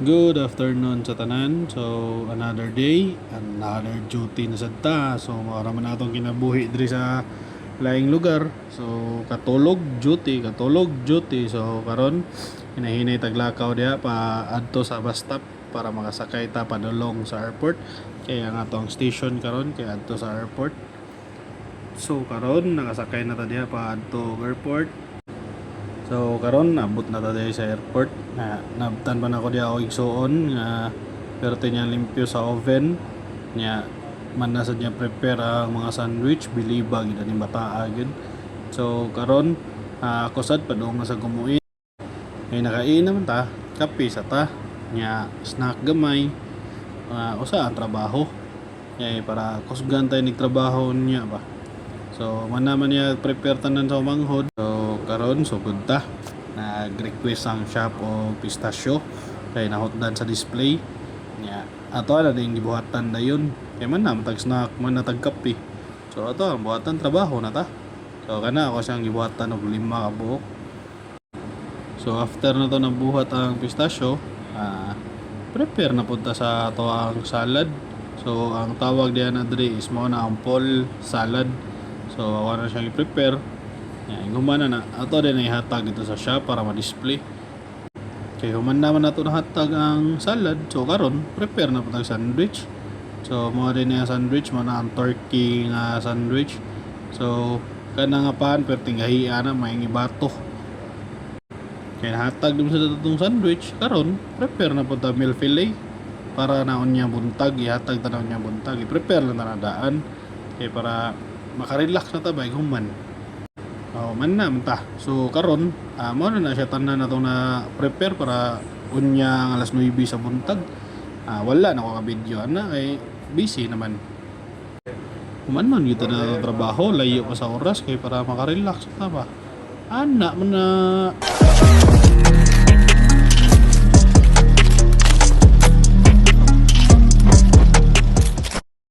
Good afternoon sa tanan. So another day, another duty na sad ta. So mara man atong kinabuhi diri sa laing lugar. So katulog duty. So karon hinahinay taglakaw diha pa adto sa bus stop para makasakay ta padulong sa airport. Kaya ang atong station karon kay adto sa airport. So karon nakasakay na ta diha pa adto airport. So karon abot na ta diri sa airport. Nabtan pa na ako diha og igsuon nga perti niya limpyo sa oven niya man na sad niya prepare ang mga sandwich biliba gid ani bataa gyud. So karon ako sad padung na sa gumuin. Ay nakain naman ta kape sa ta nya snack gamay usa ang trabaho. Para kusgan tayo nagtrabaho niya ba. So man naman niya prepare tanan sa manghod. So karon sugod ta nag-request ang shop o pistachio kay nahotdan sa display niya. Ato na ding gibuhatan dayon kay man na matag snack man na tag kape. So ato ang buhatan trabaho na ta. So kana ako siyang gibuhatan og 5 ka buok. So after na to nabuhat ang pistachio, prepare na punta sa ato ang salad. So ang tawag diyan na diri is mo na ang pol salad. So ako na siyang i-prepare. Yan, humana na. Ato din ay hatag dito sa shop para ma-display. Kaya human naman nato na hatag ang salad. So karon prepare na po tag sandwich. So mo din yung sandwich, mo na ang turkey nga sandwich. So kana nga pan perting gahiya na may bato. Kaya hatag din sa datong sandwich. Karon prepare na po tag meal fillet para naon niya buntag, ihatag tanaw niya buntag. I-prepare lang na daan. Kaya para makarelax na ta bay human. Man na ta. So karon mo na siya tanan na na prepare para unya ang alas 9 sa buntag. Wala na ko ka video ana kay busy naman. Human man gyud na trabaho, layo pa sa oras kay para makarelax ta ba. Ana man na